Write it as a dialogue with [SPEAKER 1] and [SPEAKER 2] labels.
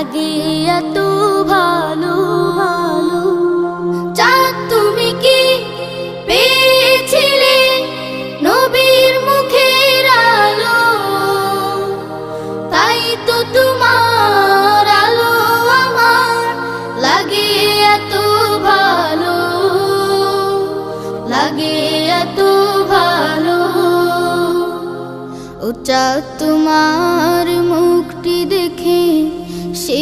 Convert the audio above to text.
[SPEAKER 1] লাগে এত ভালো। চাঁদ তুমি কি পেয়েছিলে নবীর মুখের আলো, তাই তো তোমার আলো আমার লাগে এত ভালো, লাগে এত ভালো। ও চাঁদ তোমার মুখটি দেখে সে